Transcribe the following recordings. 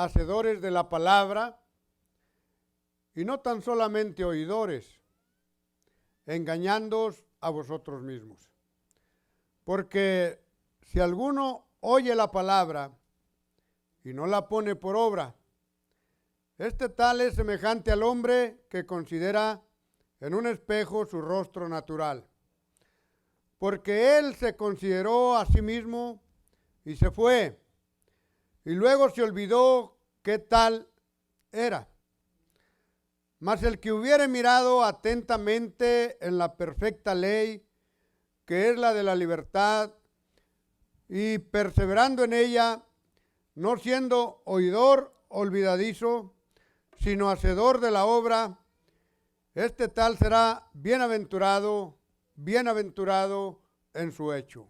hacedores de la palabra y no tan solamente oidores, engañándoos a vosotros mismos. Porque si alguno oye la palabra y no la pone por obra, este tal es semejante al hombre que considera en un espejo su rostro natural. Porque él se consideró a sí mismo y se fue, y luego se olvidó qué tal era. Mas el que hubiere mirado atentamente en la perfecta ley, que es la de la libertad, y perseverando en ella, no siendo oidor olvidadizo, sino hacedor de la obra, este tal será bienaventurado en su hecho.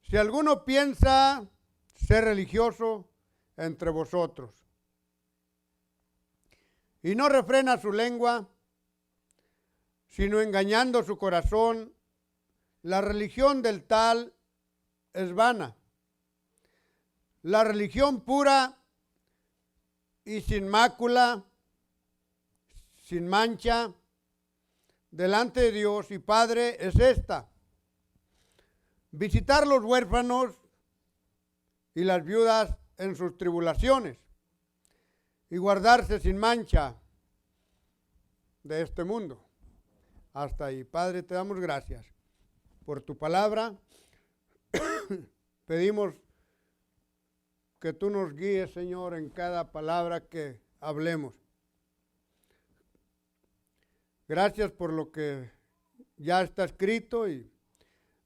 Si alguno piensa ser religioso entre vosotros y no refrena su lengua, sino engañando su corazón, la religión del tal es vana. La religión pura y sin mácula, sin mancha, delante de Dios y Padre es esta: visitar los huérfanos y las viudas en sus tribulaciones y guardarse sin mancha de este mundo. Hasta ahí. Padre, te damos gracias por tu palabra. Pedimos que tú nos guíes, Señor, en cada palabra que hablemos. Gracias por lo que ya está escrito y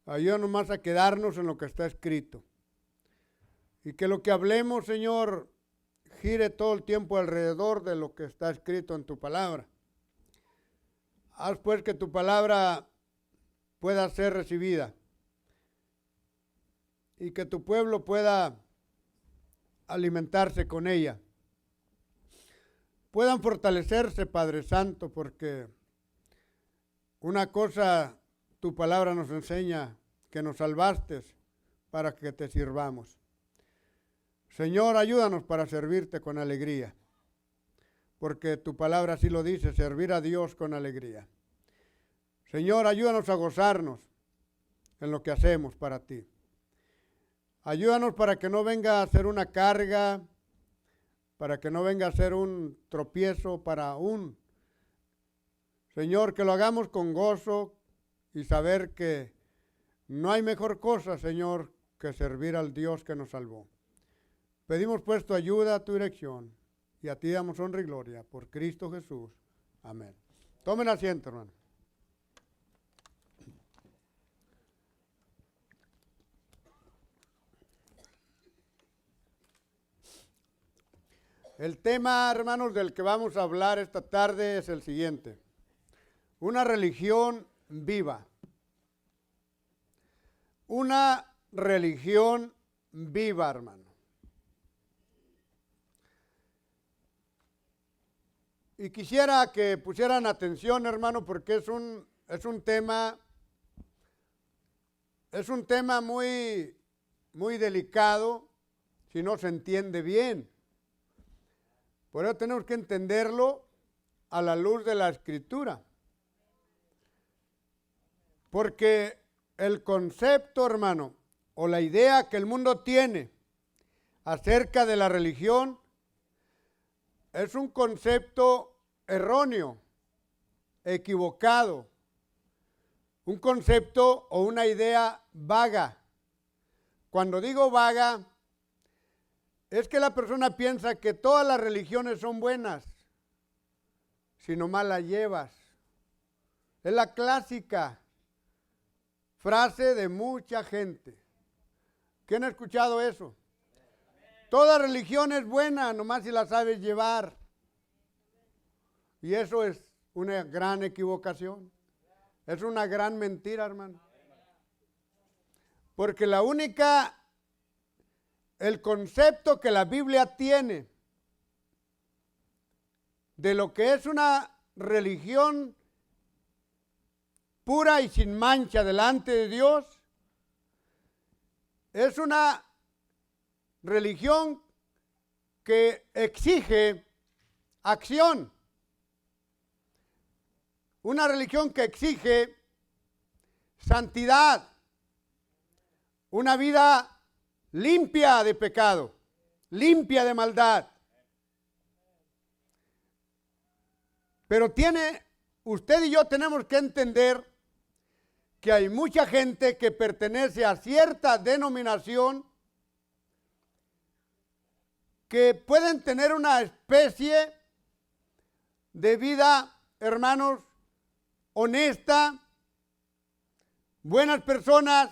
ayúdanos más a quedarnos en lo que está escrito. Y que lo que hablemos, Señor, gire todo el tiempo alrededor de lo que está escrito en tu palabra. Haz pues que tu palabra pueda ser recibida y que tu pueblo pueda alimentarse con ella. Puedan fortalecerse, Padre Santo, porque una cosa tu palabra nos enseña, que nos salvaste para que te sirvamos. Señor, ayúdanos para servirte con alegría, porque tu palabra así lo dice, servir a Dios con alegría. Señor, ayúdanos a gozarnos en lo que hacemos para ti. Ayúdanos para que no venga a ser una carga, para que no venga a ser un tropiezo Señor, que lo hagamos con gozo y saber que no hay mejor cosa, Señor, que servir al Dios que nos salvó. Pedimos pues tu ayuda, tu dirección, y a ti damos honra y gloria por Cristo Jesús. Amén. Tomen asiento, hermano. El tema, hermanos, del que vamos a hablar esta tarde es el siguiente: una religión viva. Una religión viva, hermano. Y quisiera que pusieran atención, hermano, porque es un tema muy, muy delicado si no se entiende bien. Por eso tenemos que entenderlo a la luz de la Escritura. Porque el concepto, hermano, o la idea que el mundo tiene acerca de la religión es un concepto erróneo, equivocado, un concepto o una idea vaga. Cuando digo vaga, es que la persona piensa que todas las religiones son buenas, si nomás las llevas. Es la clásica frase de mucha gente. ¿Quién ha escuchado eso? Toda religión es buena, nomás si la sabes llevar. Y eso es una gran equivocación. Es una gran mentira, hermano. Porque el concepto que la Biblia tiene de lo que es una religión pura y sin mancha delante de Dios, es una religión que exige acción. Una religión que exige santidad. Una vida limpia de pecado, limpia de maldad. Pero usted y yo tenemos que entender que hay mucha gente que pertenece a cierta denominación que pueden tener una especie de vida, hermanos, honesta, buenas personas,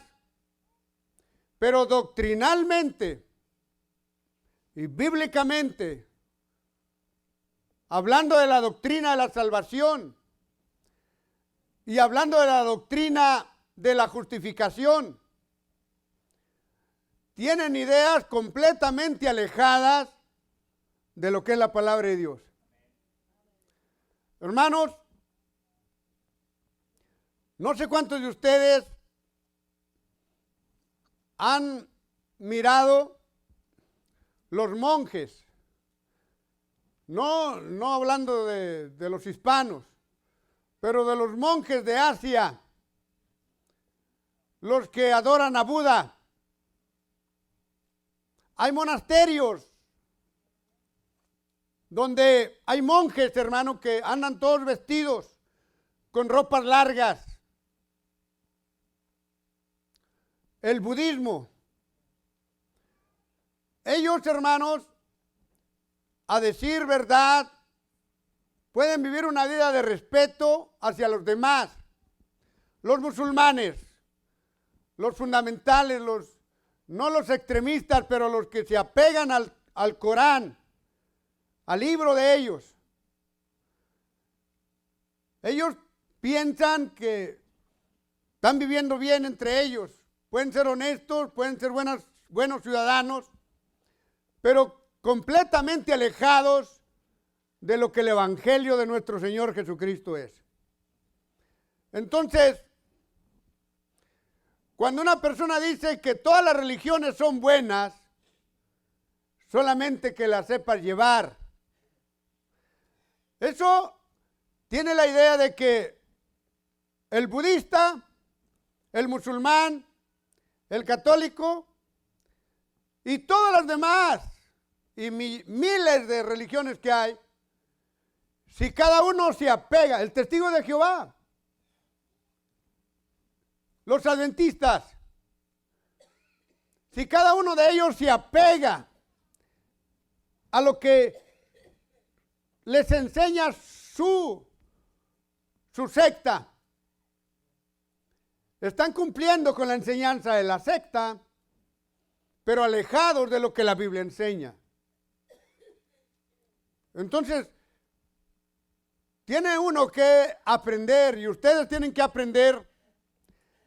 pero doctrinalmente y bíblicamente, hablando de la doctrina de la salvación y hablando de la doctrina de la justificación, tienen ideas completamente alejadas de lo que es la palabra de Dios. Hermanos, no sé cuántos de ustedes han mirado los monjes, no hablando de los hispanos, pero de los monjes de Asia, los que adoran a Buda. Hay monasterios donde hay monjes, hermano, que andan todos vestidos con ropas largas. El budismo. Ellos, hermanos, a decir verdad, pueden vivir una vida de respeto hacia los demás. Los musulmanes, los fundamentales, no los extremistas, pero los que se apegan al Corán, al libro de ellos. Ellos piensan que están viviendo bien entre ellos. Pueden ser honestos, pueden ser buenos ciudadanos, pero completamente alejados de lo que el Evangelio de nuestro Señor Jesucristo es. Entonces, cuando una persona dice que todas las religiones son buenas, solamente que las sepas llevar, eso tiene la idea de que el budista, el musulmán, el católico y todas las demás y miles de religiones que hay, si cada uno se apega, el testigo de Jehová, los adventistas, si cada uno de ellos se apega a lo que les enseña su secta, están cumpliendo con la enseñanza de la secta, pero alejados de lo que la Biblia enseña. Entonces, tiene uno que aprender, y ustedes tienen que aprender,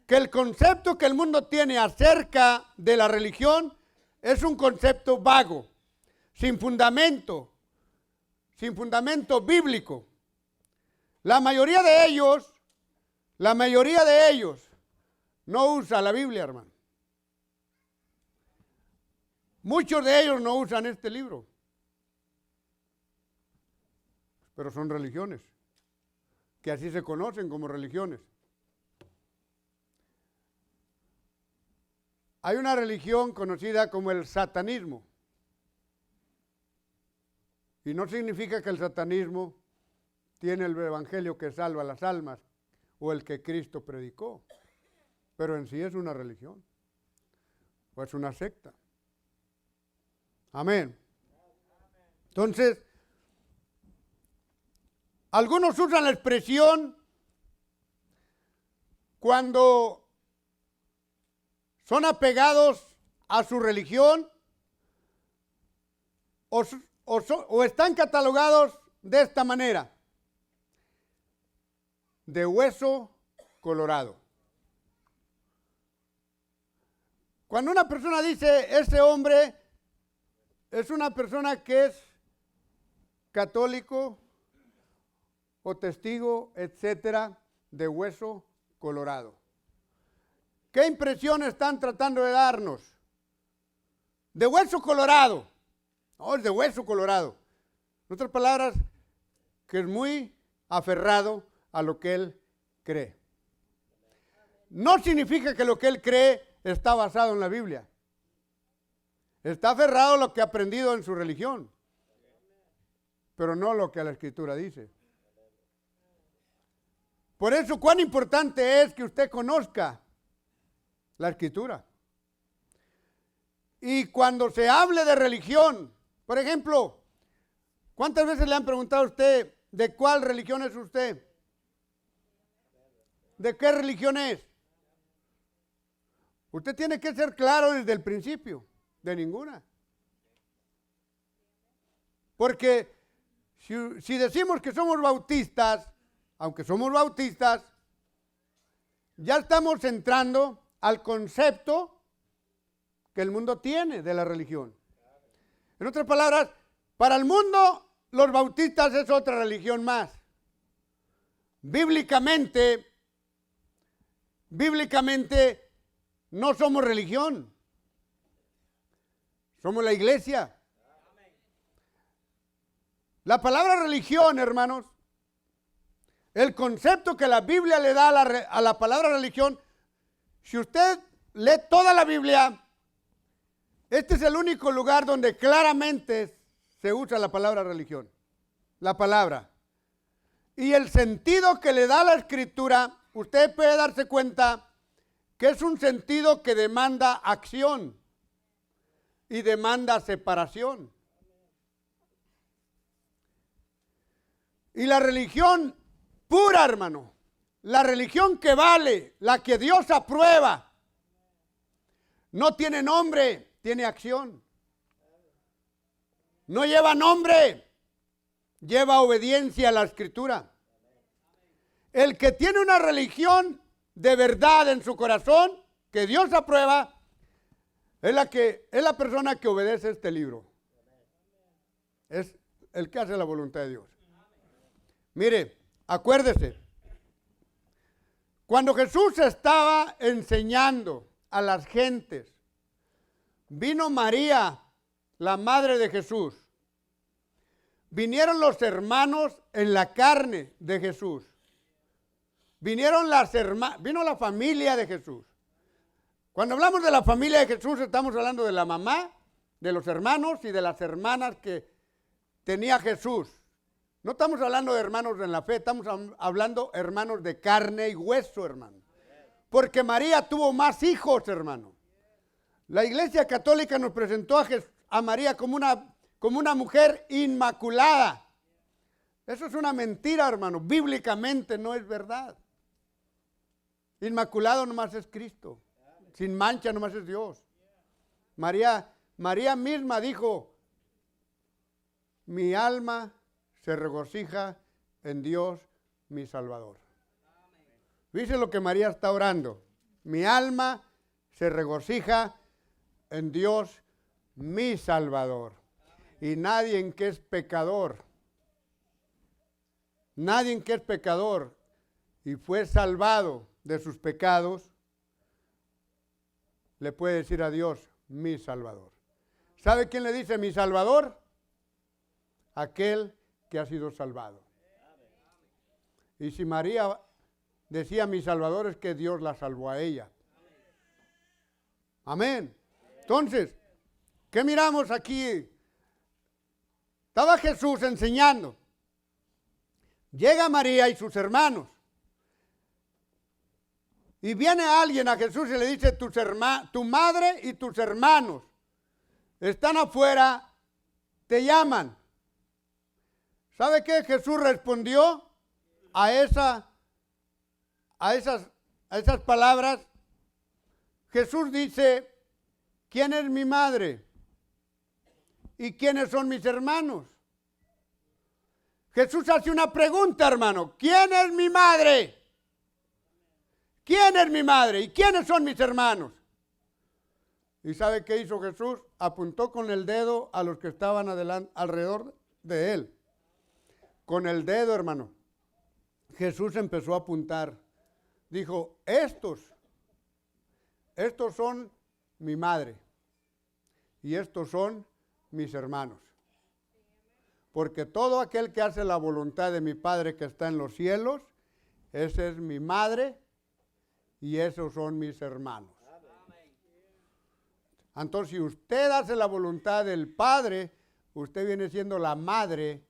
que el concepto que el mundo tiene acerca de la religión es un concepto vago, sin fundamento bíblico. La mayoría de ellos no usa la Biblia, hermano. Muchos de ellos no usan este libro, pero son religiones, que así se conocen como religiones. Hay una religión conocida como el satanismo. Y no significa que el satanismo tiene el evangelio que salva las almas o el que Cristo predicó. Pero en sí es una religión. O es una secta. Amén. Entonces, algunos usan la expresión cuando son apegados a su religión o están catalogados de esta manera: de hueso colorado. Cuando una persona dice ese hombre es una persona que es católico o testigo, etcétera, de hueso colorado. ¿Qué impresión están tratando de darnos? De hueso colorado. No, es de hueso colorado. En otras palabras, que es muy aferrado a lo que él cree. No significa que lo que él cree está basado en la Biblia. Está aferrado a lo que ha aprendido en su religión, pero no lo que la Escritura dice. Por eso, cuán importante es que usted conozca la Escritura. Y cuando se hable de religión, por ejemplo, ¿cuántas veces le han preguntado a usted de cuál religión es usted? ¿De qué religión es? Usted tiene que ser claro desde el principio, de ninguna. Porque si decimos que somos bautistas, aunque somos bautistas, ya estamos entrando al concepto que el mundo tiene de la religión. En otras palabras, para el mundo los bautistas es otra religión más. Bíblicamente no somos religión. Somos la iglesia. La palabra religión, hermanos, el concepto que la Biblia le da a la palabra religión, si usted lee toda la Biblia, este es el único lugar donde claramente se usa la palabra religión. La palabra. Y el sentido que le da la Escritura, usted puede darse cuenta que es un sentido que demanda acción y demanda separación. Y la religión pura, hermano, la religión que vale, la que Dios aprueba, no tiene nombre, tiene acción. No lleva nombre, lleva obediencia a la Escritura. El que tiene una religión de verdad en su corazón, que Dios aprueba, es la persona que obedece este libro. Es el que hace la voluntad de Dios. Mire, acuérdese, cuando Jesús estaba enseñando a las gentes, vino María, la madre de Jesús. Vinieron los hermanos en la carne de Jesús. Vino la familia de Jesús. Cuando hablamos de la familia de Jesús, estamos hablando de la mamá, de los hermanos y de las hermanas que tenía Jesús. No estamos hablando de hermanos en la fe, estamos hablando hermanos de carne y hueso, hermano. Porque María tuvo más hijos, hermano. La Iglesia Católica nos presentó a María como una mujer inmaculada. Eso es una mentira, hermano. Bíblicamente no es verdad. Inmaculado nomás es Cristo. Sin mancha nomás es Dios. María misma dijo, mi alma se regocija en Dios mi Salvador. Dice lo que María está orando. Mi alma se regocija en Dios mi Salvador. Y nadie que es pecador, y fue salvado de sus pecados, le puede decir a Dios, mi Salvador. ¿Sabe quién le dice mi Salvador? Aquel que ha sido salvado. Y si María decía mi Salvador, es que Dios la salvó a ella. Amén. Entonces, ¿qué miramos aquí? Estaba Jesús enseñando. Llega María y sus hermanos. Y viene alguien a Jesús y le dice, tu madre y tus hermanos están afuera, te llaman. ¿Sabe qué? Jesús respondió a esas palabras. Jesús dice, ¿quién es mi madre? ¿Y quiénes son mis hermanos? Jesús hace una pregunta, hermano. ¿Quién es mi madre? ¿Quién es mi madre? ¿Y quiénes son mis hermanos? ¿Y sabe qué hizo Jesús? Apuntó con el dedo a los que estaban alrededor de él. Con el dedo, hermano. Jesús empezó a apuntar. Dijo, estos son mi madre. Y estos son mis hermanos. porque todo aquel que hace la voluntad de mi Padre que está en los cielos, esa es mi madre y esos son mis hermanos. Entonces, si usted hace la voluntad del Padre, usted viene siendo la madre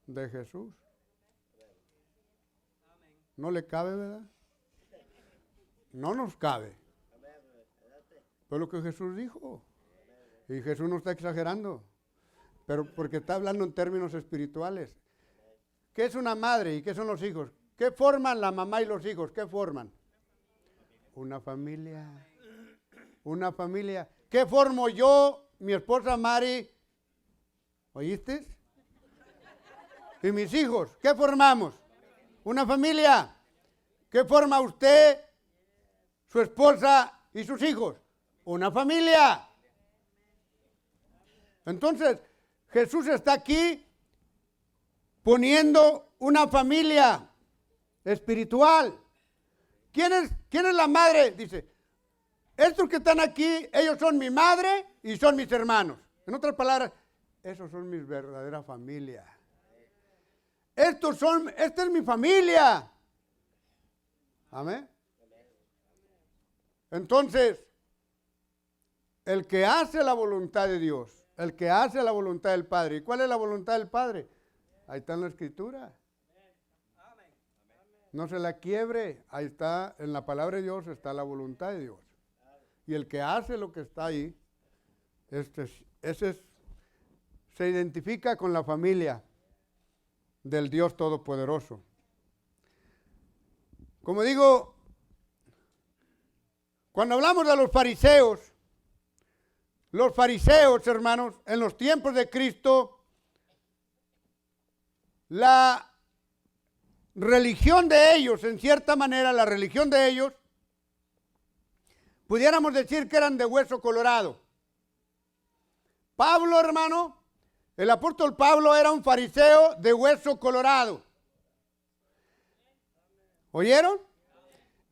de Jesús. No le cabe, ¿verdad? No nos cabe. Fue lo que Jesús dijo. Y Jesús no está exagerando, pero porque está hablando en términos espirituales. ¿Qué es una madre y qué son los hijos? ¿Qué forman la mamá y los hijos? ¿Qué forman? Una familia. Una familia. ¿Qué formo yo, mi esposa Mari? ¿Oíste? Y mis hijos. ¿Qué formamos? Una familia. ¿Qué forma usted, su esposa y sus hijos? Una familia. Entonces, Jesús está aquí poniendo una familia espiritual. ¿Quién es la madre? Dice, estos que están aquí, ellos son mi madre y son mis hermanos. En otras palabras, esos son mis verdaderas familias. Esta es mi familia. Amén. Entonces, el que hace la voluntad de Dios, el que hace la voluntad del Padre. ¿Y cuál es la voluntad del Padre? Ahí está en la Escritura. No se la quiebre. Ahí está, en la palabra de Dios está la voluntad de Dios. Y el que hace lo que está ahí, se identifica con la familia del Dios Todopoderoso. Como digo, cuando hablamos de los fariseos, hermanos, en los tiempos de Cristo, la religión de ellos, en cierta manera, la religión de ellos, pudiéramos decir que eran de hueso colorado. Pablo, hermano, el apóstol Pablo era un fariseo de hueso colorado. ¿Oyeron?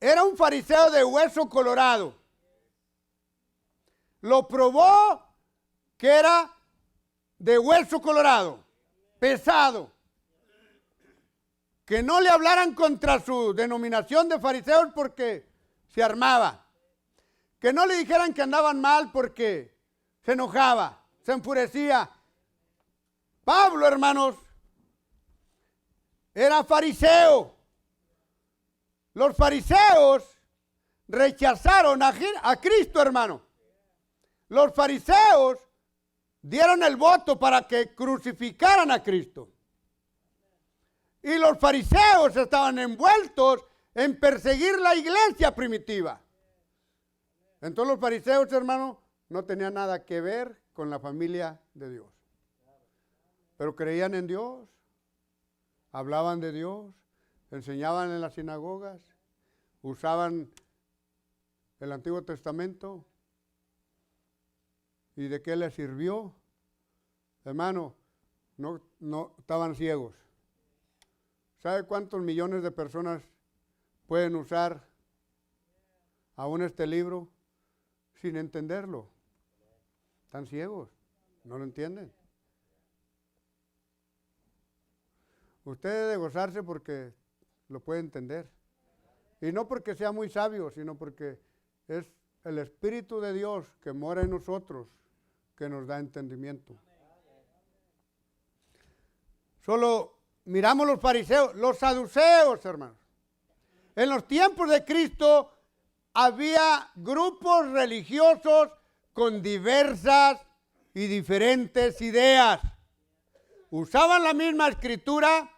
Era un fariseo de hueso colorado. Lo probó que era de hueso colorado, pesado. Que no le hablaran contra su denominación de fariseos porque se armaba. Que no le dijeran que andaban mal porque se enojaba, se enfurecía. Pablo, hermanos, era fariseo. Los fariseos rechazaron a Cristo, hermano. Los fariseos dieron el voto para que crucificaran a Cristo. Y los fariseos estaban envueltos en perseguir la iglesia primitiva. Entonces los fariseos, hermano, no tenían nada que ver con la familia de Dios. Pero creían en Dios, hablaban de Dios, enseñaban en las sinagogas, usaban el Antiguo Testamento. ¿Y de qué les sirvió? Hermano, no estaban ciegos. ¿Sabe cuántos millones de personas pueden usar aún este libro sin entenderlo? Están ciegos, no lo entienden. Usted debe gozarse porque lo puede entender. Y no porque sea muy sabio, sino porque es el Espíritu de Dios que mora en nosotros que nos da entendimiento. Solo miramos los fariseos, los saduceos, hermanos. En los tiempos de Cristo había grupos religiosos con diversas y diferentes ideas. Usaban la misma escritura,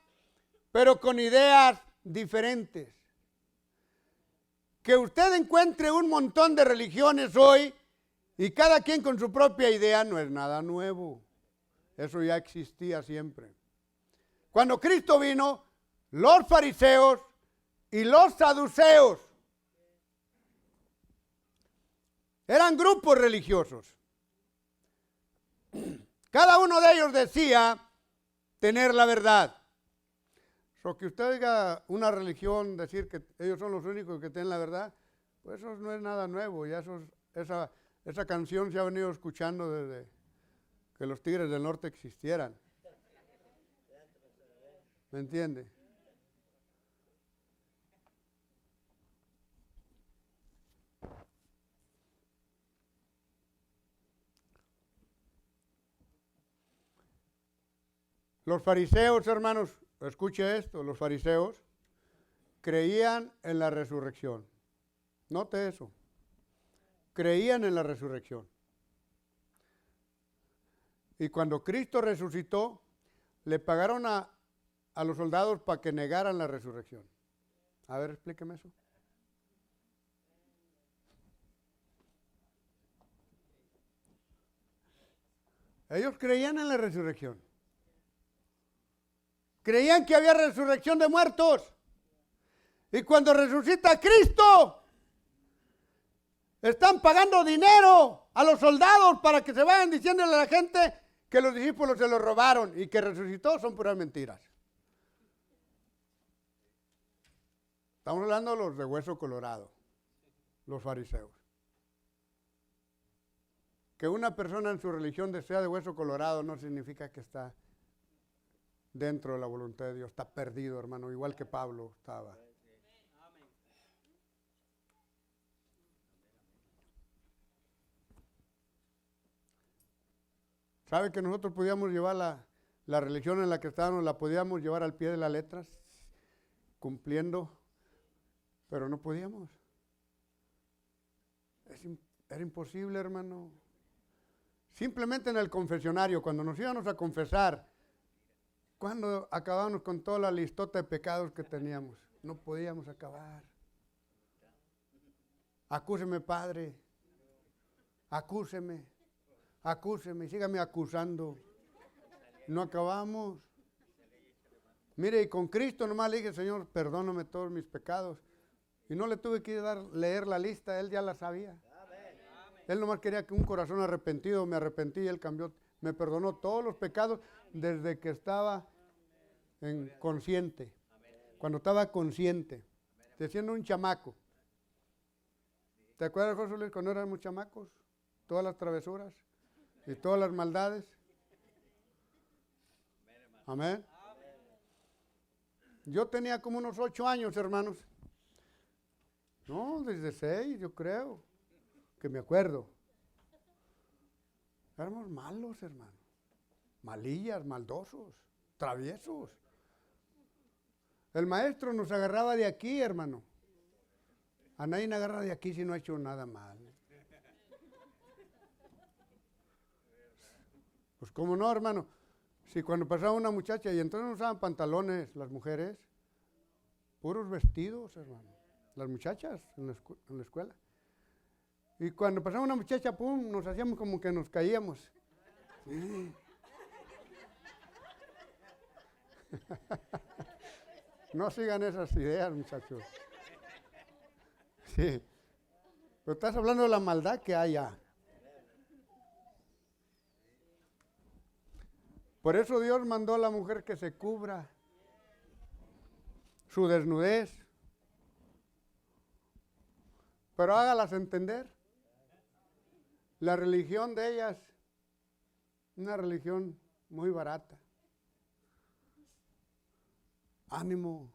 pero con ideas diferentes. Que usted encuentre un montón de religiones hoy y cada quien con su propia idea no es nada nuevo. Eso ya existía siempre. Cuando Cristo vino, los fariseos y los saduceos eran grupos religiosos. Cada uno de ellos decía tener la verdad. So, que usted oiga una religión decir que ellos son los únicos que tienen la verdad, pues eso no es nada nuevo. Ya esa canción se ha venido escuchando desde que los Tigres del Norte existieran. ¿Me entiende? Los fariseos, hermanos, escuche esto, los fariseos creían en la resurrección. Note eso. Creían en la resurrección. Y cuando Cristo resucitó, le pagaron a los soldados para que negaran la resurrección. A ver, explíqueme eso. Ellos creían en la resurrección. Creían que había resurrección de muertos. Y cuando resucita Cristo, están pagando dinero a los soldados para que se vayan diciéndole a la gente que los discípulos se lo robaron y que resucitó. Son puras mentiras. Estamos hablando de los de hueso colorado, los fariseos. Que una persona en su religión sea de hueso colorado no significa que está dentro de la voluntad de Dios. Está perdido, hermano, igual que Pablo estaba. ¿Sabe que nosotros podíamos llevar la religión en la que estábamos, la podíamos llevar al pie de las letras, cumpliendo, pero no podíamos? Era imposible, hermano. Simplemente en el confesionario, cuando nos íbamos a confesar, cuando acabábamos con toda la listota de pecados que teníamos, no podíamos acabar. Acúseme, Padre. Acúseme. Acúseme, sígame acusando. No acabamos. Mire, y con Cristo nomás le dije, Señor, perdóname todos mis pecados. Y no le tuve que leer la lista, Él ya la sabía. Él nomás quería que un corazón arrepentido, me arrepentí y Él cambió, me perdonó todos los pecados desde que estaba consciente. Cuando estaba consciente, siendo un chamaco. ¿Te acuerdas, José Luis, cuando éramos chamacos? Todas las travesuras y todas las maldades. Amén. Yo tenía como unos 8 años, hermanos. No, desde 6, yo creo, que me acuerdo. Éramos malos, hermano. Malillas, maldosos, traviesos. El maestro nos agarraba de aquí, hermano. A nadie me agarra de aquí si no ha hecho nada mal. Pues cómo no, hermano. Si cuando pasaba una muchacha y entonces no usaban pantalones las mujeres, puros vestidos, hermano. Las muchachas en la escuela. Y cuando pasaba una muchacha, pum, nos hacíamos como que nos caíamos. Sí. No sigan esas ideas, muchachos. Sí. Pero estás hablando de la maldad que hay allá. Por eso Dios mandó a la mujer que se cubra su desnudez. Pero hágalas entender. La religión de ellas, una religión muy barata. Ánimo.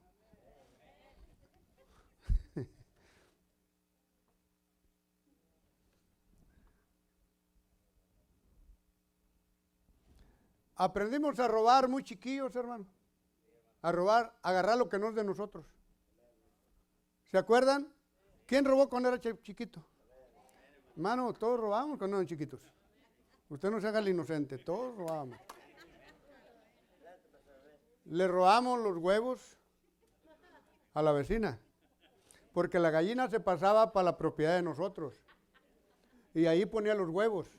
Aprendimos a robar muy chiquillos, hermano. A robar, a agarrar lo que no es de nosotros. ¿Se acuerdan? ¿Quién robó cuando era chiquito? Hermano, todos robamos cuando eran chiquitos. Usted no se haga el inocente, todos robamos. Le robamos los huevos a la vecina, porque la gallina se pasaba para la propiedad de nosotros. Y ahí ponía los huevos.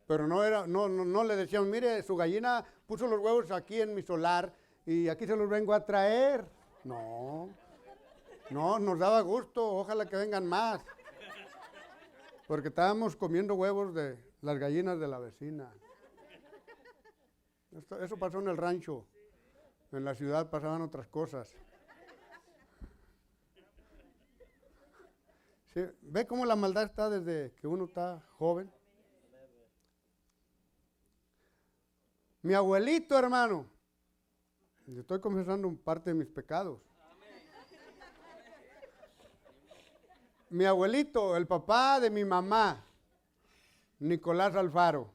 Pero no le decíamos, mire, su gallina puso los huevos aquí en mi solar y aquí se los vengo a traer. No, nos daba gusto, ojalá que vengan más. Porque estábamos comiendo huevos de las gallinas de la vecina. Eso pasó en el rancho. En la ciudad pasaban otras cosas. ¿Sí? ¿Ve cómo la maldad está desde que uno está joven? Mi abuelito, hermano, yo estoy confesando parte de mis pecados. Mi abuelito, el papá de mi mamá, Nicolás Alfaro,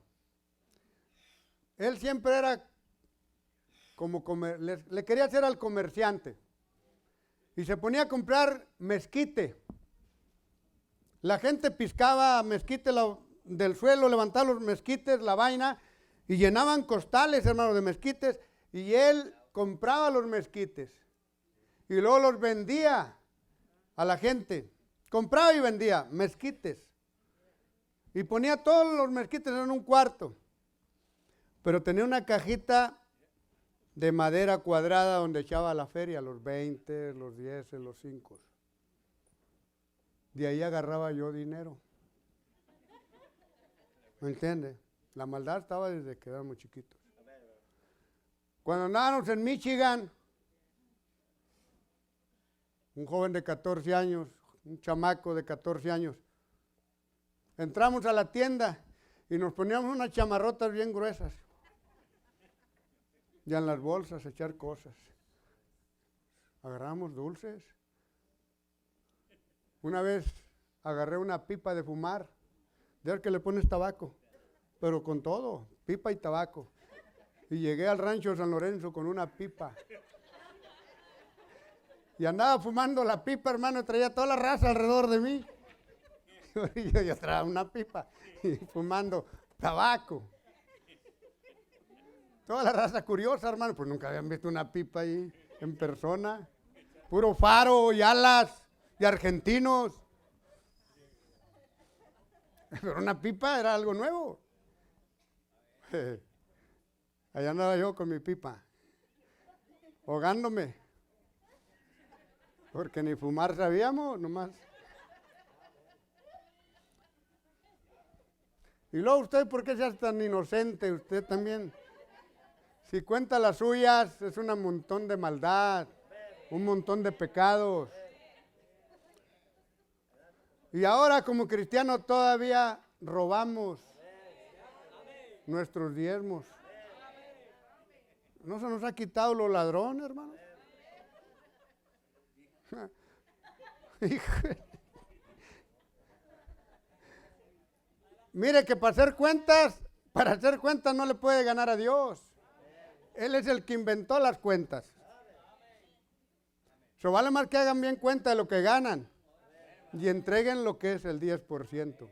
él siempre era como le quería hacer al comerciante y se ponía a comprar mezquite. La gente piscaba mezquite del suelo, levantaba los mezquites, la vaina, y llenaban costales, hermano, de mezquites, y él compraba los mezquites y luego los vendía a la gente. Compraba y vendía mezquites y ponía todos los mezquites en un cuarto, pero tenía una cajita de madera cuadrada donde echaba la feria, los 20, los 10, los 5. De ahí agarraba yo dinero. ¿Me entiende? La maldad estaba desde que éramos chiquitos. Cuando andábamos en Michigan, un joven de 14 años, un chamaco de 14 años, entramos a la tienda y nos poníamos unas chamarrotas bien gruesas. Ya en las bolsas, echar cosas. Agarramos dulces. Una vez agarré una pipa de fumar, de ver que le pones tabaco, pero con todo, pipa y tabaco. Y llegué al rancho de San Lorenzo con una pipa. Y andaba fumando la pipa, hermano, traía toda la raza alrededor de mí. Y yo traía una pipa y fumando tabaco. Toda la raza curiosa, hermano, pues nunca habían visto una pipa ahí en persona. Puro faro y alas y argentinos. Pero una pipa era algo nuevo. Allá andaba yo con mi pipa, ahogándome. Porque ni fumar sabíamos, nomás. Y luego usted, ¿por qué se hace tan inocente? Usted también. Si cuenta las suyas, es un montón de maldad, un montón de pecados. Y ahora como cristianos todavía robamos nuestros diezmos. ¿No se nos ha quitado los ladrones, hermano? Mire que para hacer cuentas no le puede ganar a Dios. Él es el que inventó las cuentas. So vale más que hagan bien cuenta de lo que ganan y entreguen lo que es el 10%.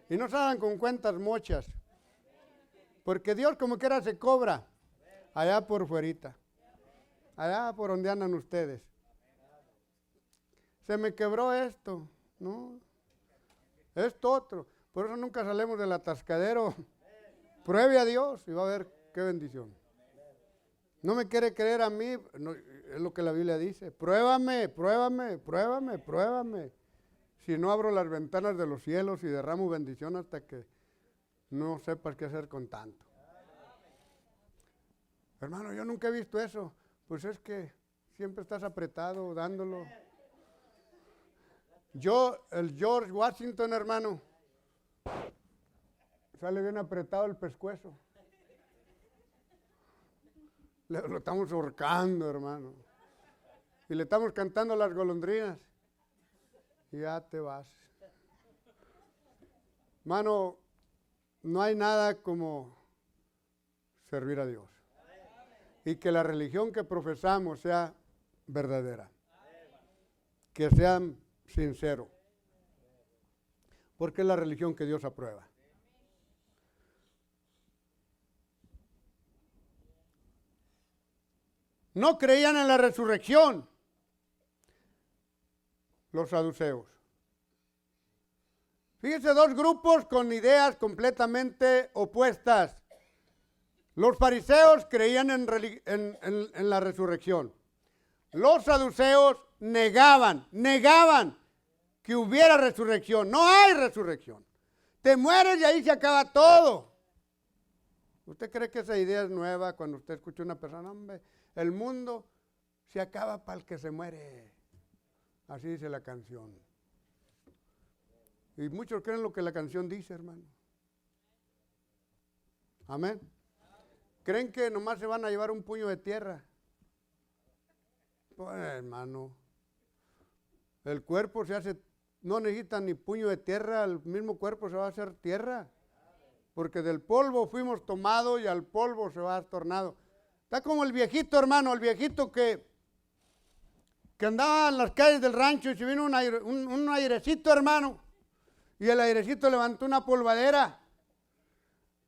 Y no salgan con cuentas mochas, porque Dios como quiera se cobra allá por fuerita, allá por donde andan ustedes. Se me quebró esto, ¿no? Esto otro. Por eso nunca salimos del atascadero. Pruebe a Dios y va a ver qué bendición. No me quiere creer a mí, no, es lo que la Biblia dice. Pruébame, pruébame, pruébame, pruébame. Si no abro las ventanas de los cielos y derramo bendición hasta que no sepas qué hacer con tanto. Hermano, yo nunca he visto eso. Pues es que siempre estás apretado, dándolo. El George Washington, hermano, sale bien apretado el pescuezo. Lo estamos ahorcando, hermano. Y le estamos cantando las golondrinas. Y ya te vas. Hermano, no hay nada como servir a Dios. Y que la religión que profesamos sea verdadera. Que sean sinceros. Porque es la religión que Dios aprueba. No creían en la resurrección los saduceos. Fíjense, dos grupos con ideas completamente opuestas. Los fariseos creían en la resurrección. Los saduceos negaban que hubiera resurrección. No hay resurrección. Te mueres y ahí se acaba todo. ¿Usted cree que esa idea es nueva cuando usted escucha a una persona? Hombre, el mundo se acaba para el que se muere. Así dice la canción. Y muchos creen lo que la canción dice, hermano. Amén. creen que nomás se van a llevar un puño de tierra. Pues, hermano, el cuerpo se hace, no necesita ni puño de tierra, el mismo cuerpo se va a hacer tierra. Porque del polvo fuimos tomados y al polvo se va tornado. Está como el viejito, hermano, el viejito que andaba en las calles del rancho y se vino un airecito, hermano. Y el airecito levantó una polvadera.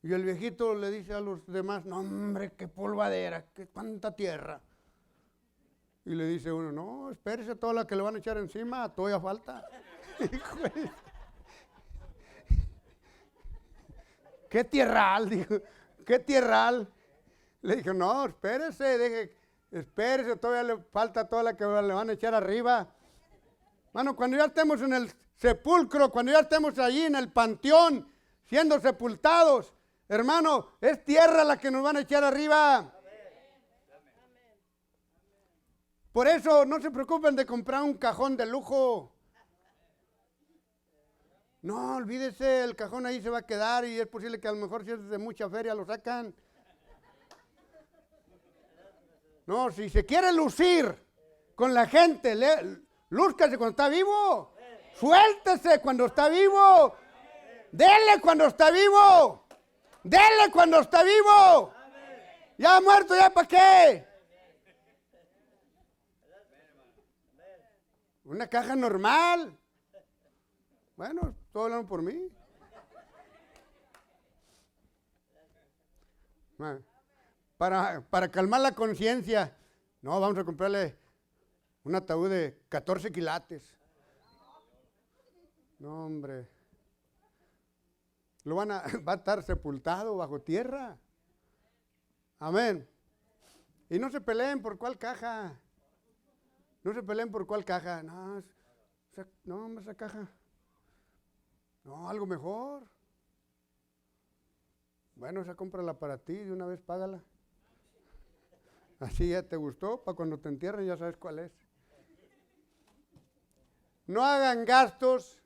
Y el viejito le dice a los demás, no hombre, qué polvadera, qué cuánta tierra. Y le dice uno, no, espérese toda la que le van a echar encima, todavía falta. ¿Qué tierral? Dijo, ¿qué tierral? Le dijo, no, espérese, todavía le falta toda la que le van a echar arriba. Bueno, cuando ya estemos en el sepulcro, cuando ya estemos allí en el panteón, siendo sepultados, hermano, es tierra la que nos van a echar arriba. Por eso no se preocupen de comprar un cajón de lujo. No, olvídese, el cajón ahí se va a quedar y es posible que a lo mejor si es de mucha feria lo sacan. No, si se quiere lucir con la gente, lúzcase cuando está vivo. Suéltese cuando está vivo. Dele cuando está vivo. Dele cuando está vivo. Ya muerto, ya para qué. Una caja normal. Bueno, todo hablando por mí. Para calmar la conciencia, no, vamos a comprarle un ataúd de 14 quilates. No, hombre. Va a estar sepultado bajo tierra. Amén. Y no se peleen por cuál caja. No se peleen por cuál caja. No, esa caja. No, algo mejor. Bueno, esa cómprala para ti, de una vez págala. Así ya te gustó, para cuando te entierren ya sabes cuál es. No hagan gastos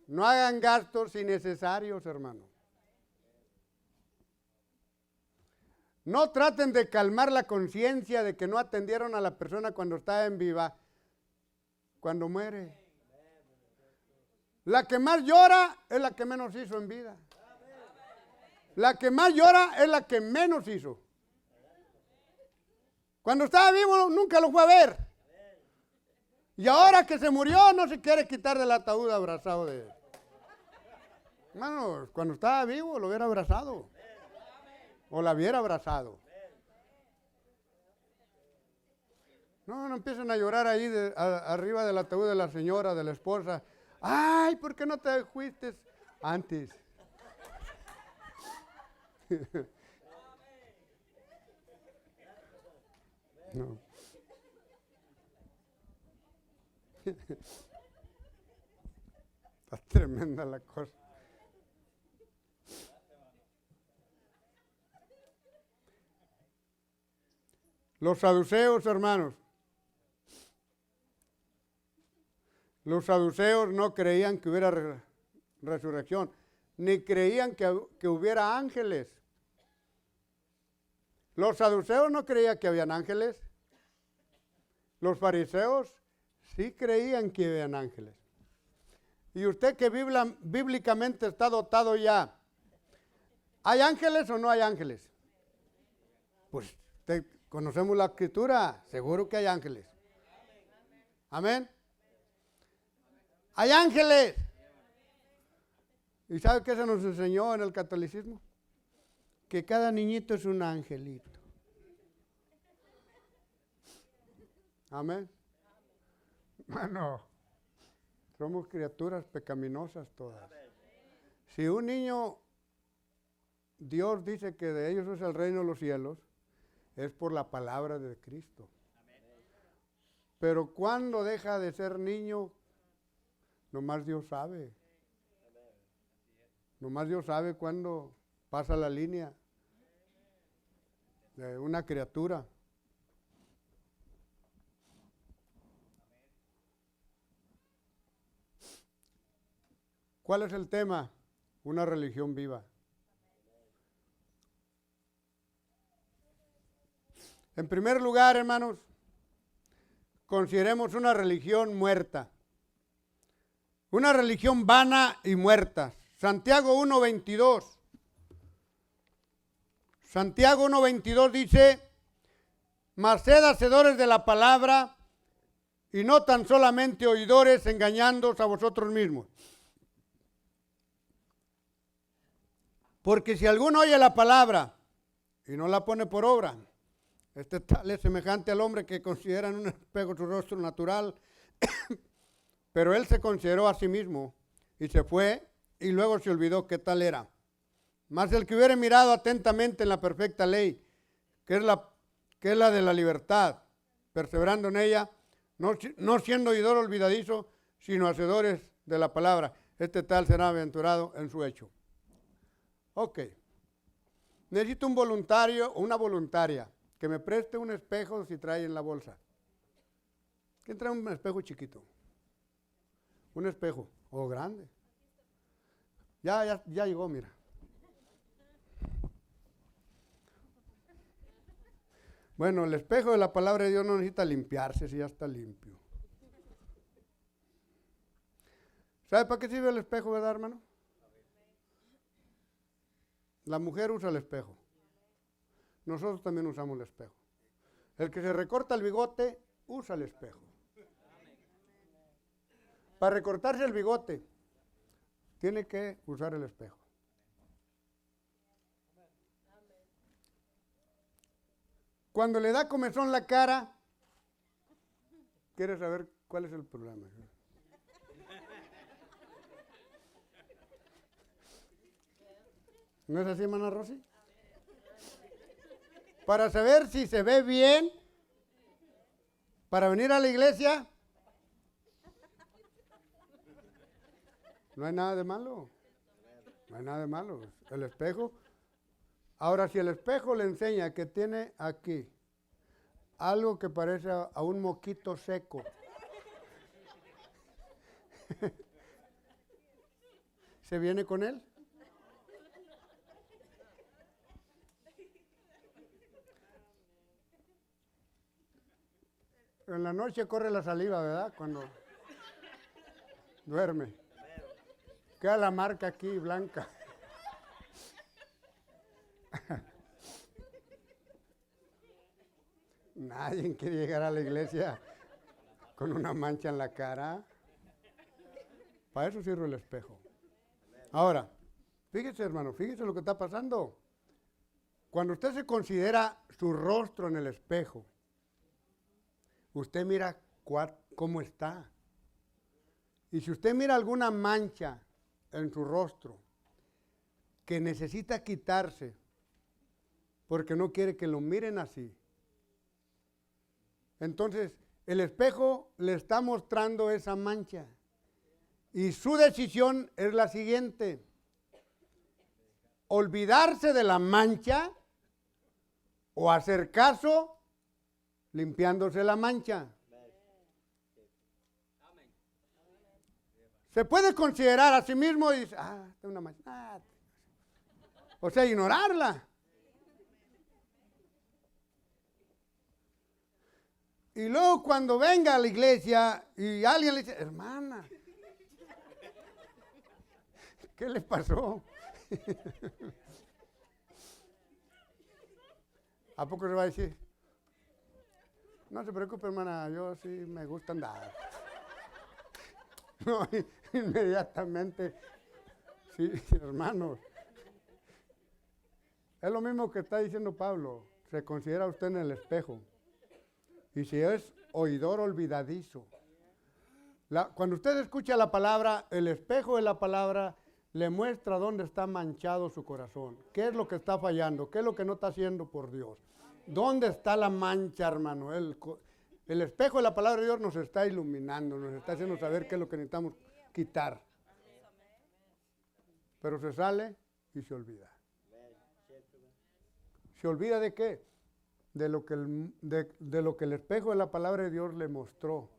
innecesarios, hermano. No traten de calmar la conciencia de que no atendieron a la persona cuando estaba en vida, cuando muere. La que más llora es la que menos hizo en vida. La que más llora es la que menos hizo. Cuando estaba vivo nunca lo fue a ver. Y ahora que se murió no se quiere quitar del ataúd abrazado de él. Hermano, cuando estaba vivo lo hubiera abrazado. O la hubiera abrazado. No empiecen a llorar ahí arriba del ataúd de la señora, de la esposa. Ay, ¿por qué no te fuiste antes? No. Está tremenda la cosa. Los saduceos, hermanos. Los saduceos no creían que hubiera resurrección, ni creían que hubiera ángeles. Los saduceos no creían que habían ángeles. Los fariseos sí creían que habían ángeles. Y usted que bíblicamente está dotado ya, ¿hay ángeles o no hay ángeles? Pues conocemos la escritura, seguro que hay ángeles. Amén. Hay ángeles. ¿Y sabe qué se nos enseñó en el catolicismo? Que cada niñito es un angelito. Amén. Bueno, somos criaturas pecaminosas todas. Si un niño, Dios dice que de ellos es el reino de los cielos, es por la palabra de Cristo. Pero cuando deja de ser niño, nomás Dios sabe. Nomás Dios sabe cuándo pasa la línea de una criatura. ¿Cuál es el tema? Una religión viva. En primer lugar, hermanos, consideremos una religión muerta. Una religión vana y muerta. Santiago 1:22. Santiago 1:22 dice, mas sed hacedores de la palabra y no tan solamente oidores, engañándoos a vosotros mismos. Porque si alguno oye la palabra y no la pone por obra, este tal es semejante al hombre que considera en un espejo su rostro natural, pero él se consideró a sí mismo y se fue y luego se olvidó qué tal era. Mas el que hubiere mirado atentamente en la perfecta ley, que es la de la libertad, perseverando en ella, no siendo oidor olvidadizo, sino hacedores de la palabra, este tal será aventurado en su hecho. Ok. Necesito un voluntario o una voluntaria que me preste un espejo si trae en la bolsa. ¿Quién trae un espejo chiquito? Un espejo, o grande. Ya llegó, mira. Bueno, el espejo de la palabra de Dios no necesita limpiarse si ya está limpio. ¿Sabe para qué sirve el espejo, verdad, hermano? La mujer usa el espejo. Nosotros también usamos el espejo. El que se recorta el bigote, usa el espejo. Para recortarse el bigote, tiene que usar el espejo. Cuando le da comezón la cara, ¿quiere saber cuál es el problema? ¿No es así, hermana Rosy? Para saber si se ve bien, para venir a la iglesia, no hay nada de malo. No hay nada de malo. El espejo. Ahora, si el espejo le enseña que tiene aquí algo que parece a un moquito seco, ¿se viene con él? En la noche corre la saliva, ¿verdad? Cuando duerme. Queda la marca aquí blanca. Nadie quiere llegar a la iglesia con una mancha en la cara. Para eso sirve el espejo. Ahora, fíjese, hermano, fíjese lo que está pasando. Cuando usted se considera su rostro en el espejo, usted mira cómo está. Y si usted mira alguna mancha en su rostro que necesita quitarse porque no quiere que lo miren así, entonces el espejo le está mostrando esa mancha. Y su decisión es la siguiente: olvidarse de la mancha o hacer caso limpiándose la mancha. Se puede considerar a sí mismo y dice, tengo una mancha. O sea, ignorarla. Y luego cuando venga a la iglesia y alguien le dice, hermana, ¿qué le pasó? ¿A poco se va a decir? No se preocupe, hermana, yo sí me gusta andar. No, inmediatamente, sí, hermanos. Es lo mismo que está diciendo Pablo. Se considera usted en el espejo. Y si es oidor olvidadizo. Cuando usted escucha la palabra, el espejo de la palabra le muestra dónde está manchado su corazón. ¿Qué es lo que está fallando? ¿Qué es lo que no está haciendo por Dios? ¿Dónde está la mancha, hermano? El espejo de la palabra de Dios nos está iluminando, nos está haciendo saber qué es lo que necesitamos quitar. Pero se sale y se olvida. ¿Se olvida de qué? De lo que el espejo de la palabra de Dios le mostró.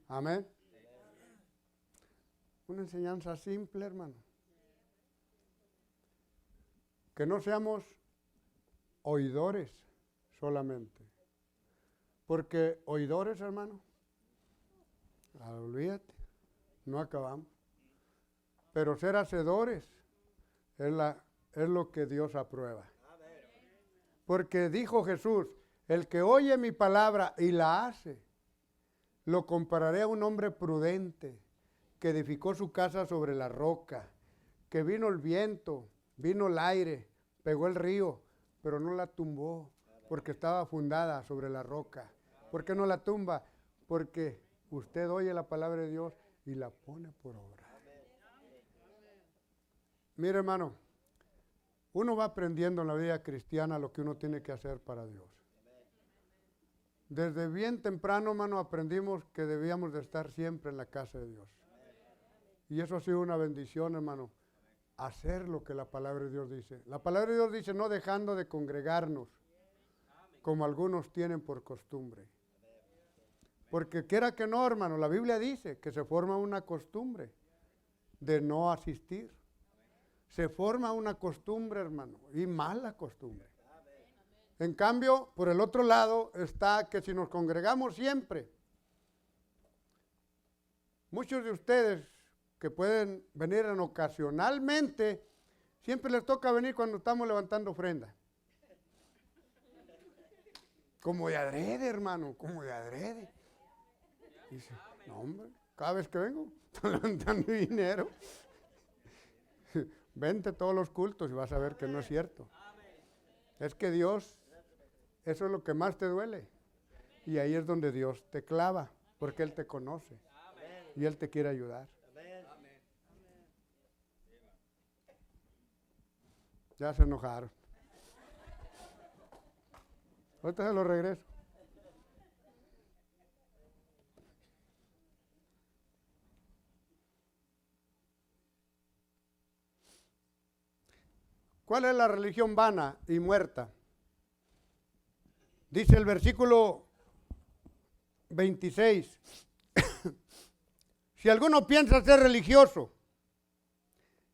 Amén. Una enseñanza simple, hermano. Que no seamos oidores solamente. Porque oidores, hermano, olvídate, no acabamos. Pero ser hacedores es lo que Dios aprueba. Porque dijo Jesús, el que oye mi palabra y la hace, lo compararé a un hombre prudente que edificó su casa sobre la roca, que vino el viento, vino el aire, pegó el río, pero no la tumbó, porque estaba fundada sobre la roca. ¿Por qué no la tumba? Porque usted oye la palabra de Dios y la pone por obra. Mire, hermano, uno va aprendiendo en la vida cristiana lo que uno tiene que hacer para Dios. Desde bien temprano, hermano, aprendimos que debíamos de estar siempre en la casa de Dios. Y eso ha sido una bendición, hermano, hacer lo que la palabra de Dios dice. La palabra de Dios dice, no dejando de congregarnos, como algunos tienen por costumbre. Porque quiera que no, hermano, la Biblia dice que se forma una costumbre de no asistir. Se forma una costumbre, hermano, y mala costumbre. En cambio, por el otro lado está que si nos congregamos siempre, muchos de ustedes que pueden venir ocasionalmente, siempre les toca venir cuando estamos levantando ofrenda. Como de adrede, hermano, como de adrede. Dice, no, hombre, cada vez que vengo, estoy levantando dinero. Vente todos los cultos y vas a ver que no es cierto. Es que Dios, eso es lo que más te duele. Y ahí es donde Dios te clava, porque Él te conoce y Él te quiere ayudar. Ya se enojaron. Ahorita se lo regreso. ¿Cuál es la religión vana y muerta? Dice el versículo 26. Si alguno piensa ser religioso,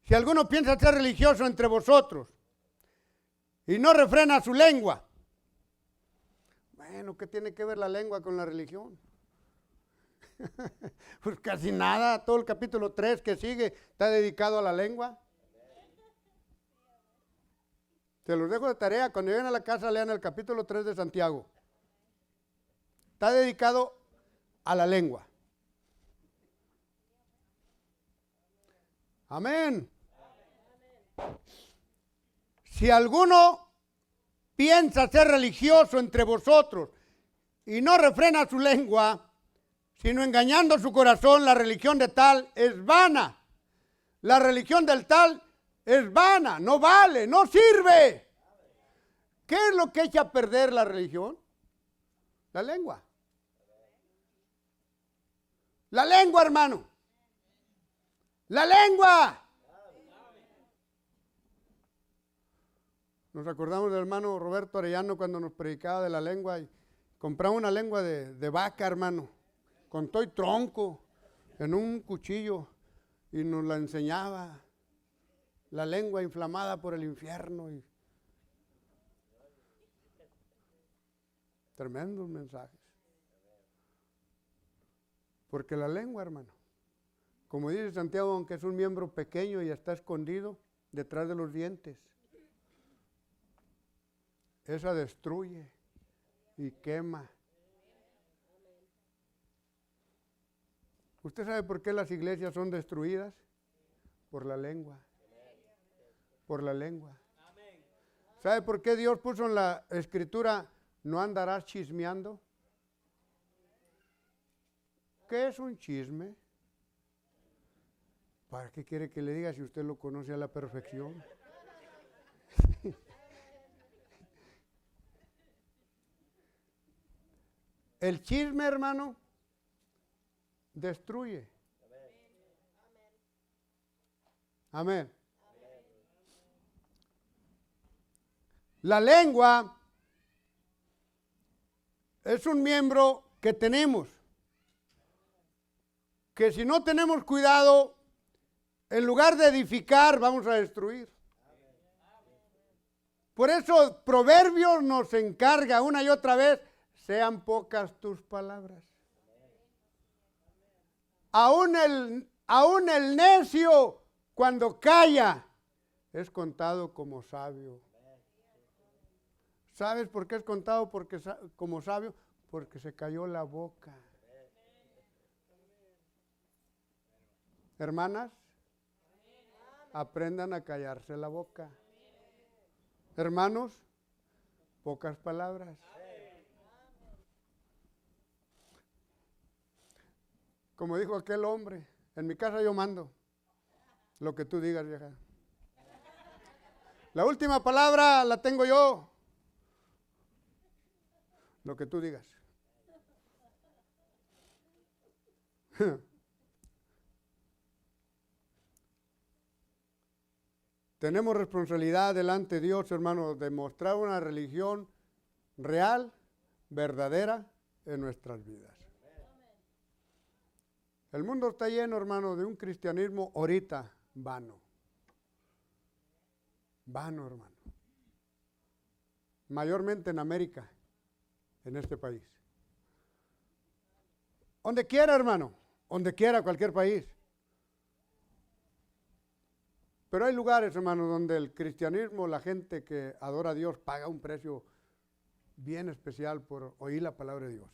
si alguno piensa ser religioso entre vosotros y no refrena su lengua. Bueno, ¿qué tiene que ver la lengua con la religión? Pues casi nada, todo el capítulo 3 que sigue está dedicado a la lengua. Se los dejo de tarea, cuando lleguen a la casa lean el capítulo 3 de Santiago. Está dedicado a la lengua. Amén. Si alguno piensa ser religioso entre vosotros y no refrena su lengua, sino engañando su corazón, la religión de tal es vana. La religión del tal es vana, no vale, no sirve. ¿Qué es lo que echa a perder la religión? La lengua. La lengua, hermano. La lengua. Nos acordamos del hermano Roberto Arellano cuando nos predicaba de la lengua y compraba una lengua de vaca, hermano, con todo y tronco, en un cuchillo, y nos la enseñaba. La lengua inflamada por el infierno. Y tremendos mensajes. Porque la lengua, hermano, como dice Santiago, aunque es un miembro pequeño y está escondido detrás de los dientes, esa destruye y quema. ¿Usted sabe por qué las iglesias son destruidas? Por la lengua. Por la lengua. ¿Sabe por qué Dios puso en la escritura, no andarás chismeando? ¿Qué es un chisme? ¿Para qué quiere que le diga si usted lo conoce a la perfección? El chisme, hermano, destruye. Amén. La lengua es un miembro que tenemos, que si no tenemos cuidado, en lugar de edificar, vamos a destruir. Por eso Proverbios nos encarga una y otra vez, sean pocas tus palabras. Aún el necio, cuando calla, es contado como sabio. ¿Sabes por qué es contado como sabio? Porque se cayó la boca. Hermanas, aprendan a callarse la boca. Hermanos, pocas palabras. Como dijo aquel hombre, en mi casa yo mando. Lo que tú digas, vieja. La última palabra la tengo yo. Lo que tú digas. Tenemos responsabilidad delante de Dios, hermanos, de mostrar una religión real, verdadera en nuestras vidas. El mundo está lleno, hermano, de un cristianismo ahorita vano. Vano, hermano. Mayormente en América, en este país. Donde quiera, hermano, donde quiera, cualquier país. Pero hay lugares, hermano, donde el cristianismo, la gente que adora a Dios, paga un precio bien especial por oír la palabra de Dios.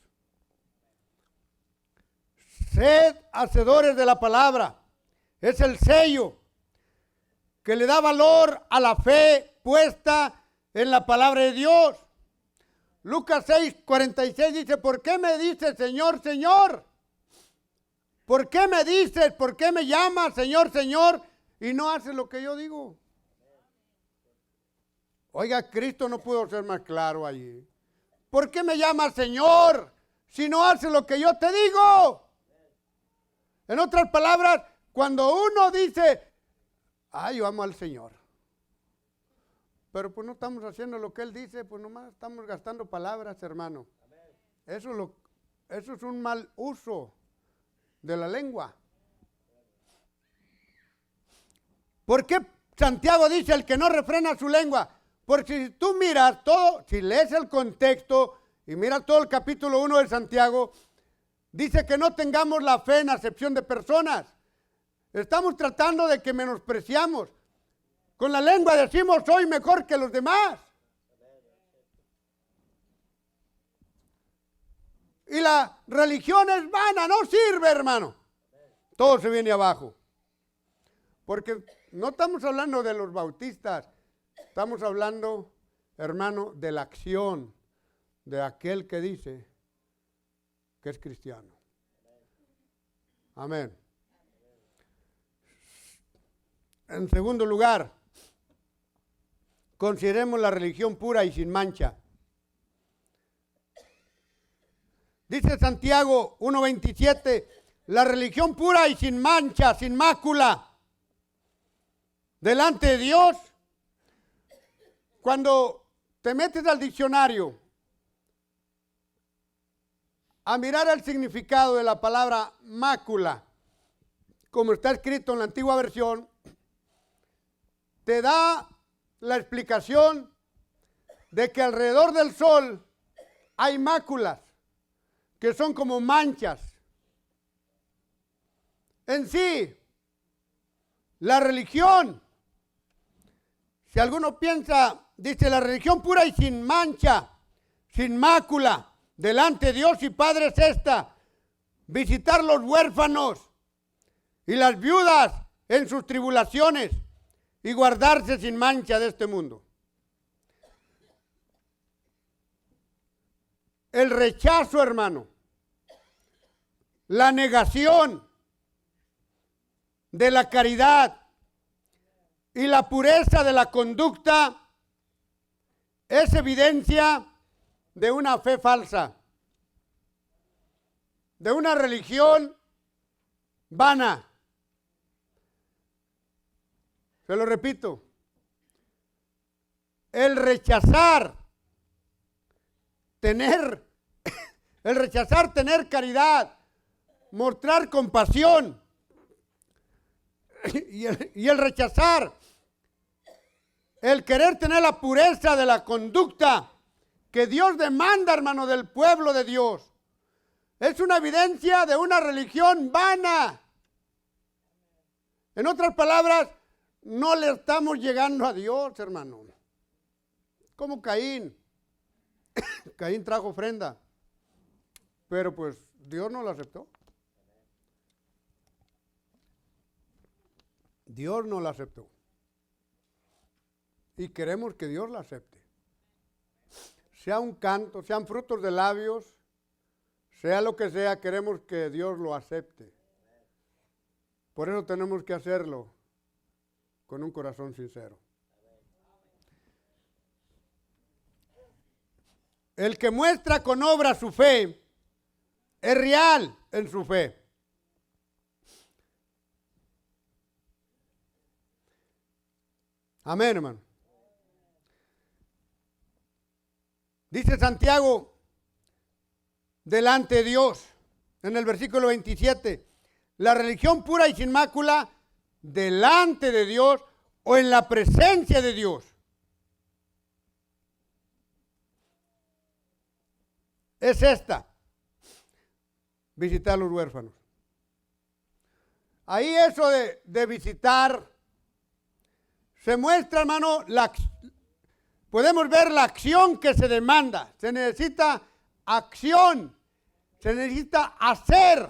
Sed hacedores de la palabra. Es el sello que le da valor a la fe puesta en la palabra de Dios. Lucas 6:46 dice, ¿por qué me dices, Señor, Señor? ¿Por qué me dices, por qué me llamas, Señor, Señor? Y no haces lo que yo digo. Oiga, Cristo no pudo ser más claro allí. ¿Por qué me llamas Señor si no haces lo que yo te digo? En otras palabras, cuando uno dice, yo amo al Señor, pero pues no estamos haciendo lo que Él dice, pues nomás estamos gastando palabras, hermano. Eso es un mal uso de la lengua. ¿Por qué Santiago dice el que no refrena su lengua? Porque si tú miras todo, si lees el contexto y miras todo el capítulo 1 de Santiago, dice que no tengamos la fe en acepción de personas. Estamos tratando de que menospreciamos. Con la lengua decimos soy mejor que los demás. Y la religión es vana, no sirve, hermano. Todo se viene abajo. Porque no estamos hablando de los bautistas, estamos hablando, hermano, de la acción de aquel que dice que es cristiano. Amén. En segundo lugar, consideremos la religión pura y sin mancha. Dice Santiago 1:27, la religión pura y sin mancha, sin mácula, delante de Dios. Cuando te metes al diccionario a mirar el significado de la palabra mácula, como está escrito en la antigua versión, te da la explicación de que alrededor del sol hay máculas, que son como manchas. En sí, la religión, si alguno piensa, dice la religión pura y sin mancha, sin mácula, delante de Dios y Padre es esta, visitar los huérfanos y las viudas en sus tribulaciones y guardarse sin mancha de este mundo. El rechazo, hermano, la negación de la caridad y la pureza de la conducta es evidencia de una fe falsa, de una religión vana. Se lo repito, el rechazar tener caridad, mostrar compasión y el rechazar el querer tener la pureza de la conducta que Dios demanda, hermano, del pueblo de Dios. Es una evidencia de una religión vana. En otras palabras, no le estamos llegando a Dios, hermano. Como Caín. Caín trajo ofrenda, pero pues Dios no la aceptó. Dios no la aceptó. Y queremos que Dios la acepte. Sea un canto, sean frutos de labios, sea lo que sea, queremos que Dios lo acepte. Por eso tenemos que hacerlo con un corazón sincero. El que muestra con obra su fe es real en su fe. Amén, hermano. Dice Santiago, delante de Dios, en el versículo 27, la religión pura y sin mácula, delante de Dios o en la presencia de Dios. Es esta, visitar a los huérfanos. Ahí eso de visitar, se muestra, hermano, podemos ver la acción que se demanda. Se necesita acción, se necesita hacer,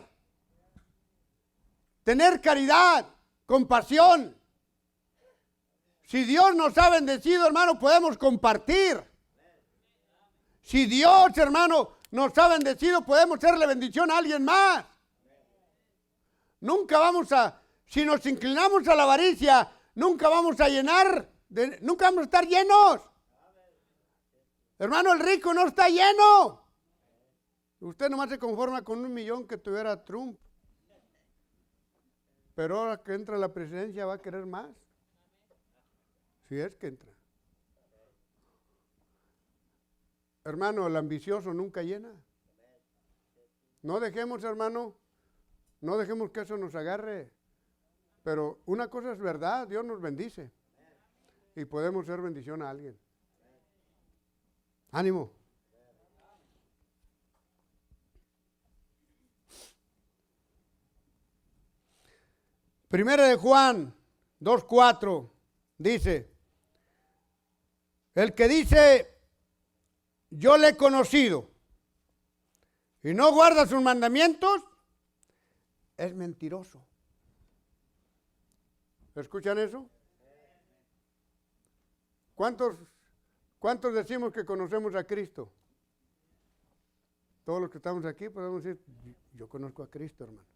tener caridad, compasión. Si Dios nos ha bendecido, hermano, podemos compartir. Si Dios, hermano, nos ha bendecido, podemos hacerle bendición a alguien más. Nunca vamos a, si nos inclinamos a la avaricia, nunca vamos a llenar, nunca vamos a estar llenos. Hermano, el rico no está lleno. Usted nomás se conforma con 1 millón que tuviera Trump. Pero ahora que entra a la presidencia va a querer más. Si es que entra. Hermano, el ambicioso nunca llena. No dejemos, hermano, no dejemos que eso nos agarre. Pero una cosa es verdad, Dios nos bendice. Y podemos ser bendición a alguien. Ánimo. Primera de Juan 2:4 dice, el que dice, yo le he conocido y no guarda sus mandamientos, es mentiroso. ¿Escuchan eso? ¿Cuántos decimos que conocemos a Cristo? Todos los que estamos aquí podemos decir, yo conozco a Cristo, hermano.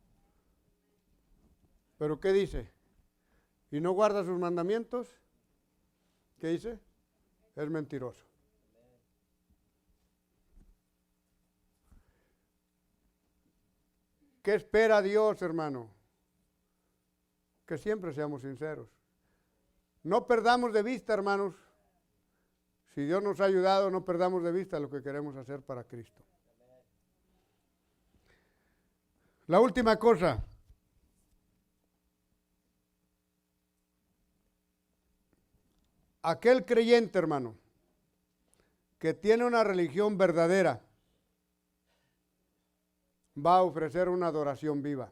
¿Pero qué dice? ¿Y no guarda sus mandamientos? ¿Qué dice? Es mentiroso. ¿Qué espera Dios, hermano? Que siempre seamos sinceros. No perdamos de vista, hermanos. Si Dios nos ha ayudado, no perdamos de vista lo que queremos hacer para Cristo. La última cosa. Aquel creyente, hermano, que tiene una religión verdadera, va a ofrecer una adoración viva.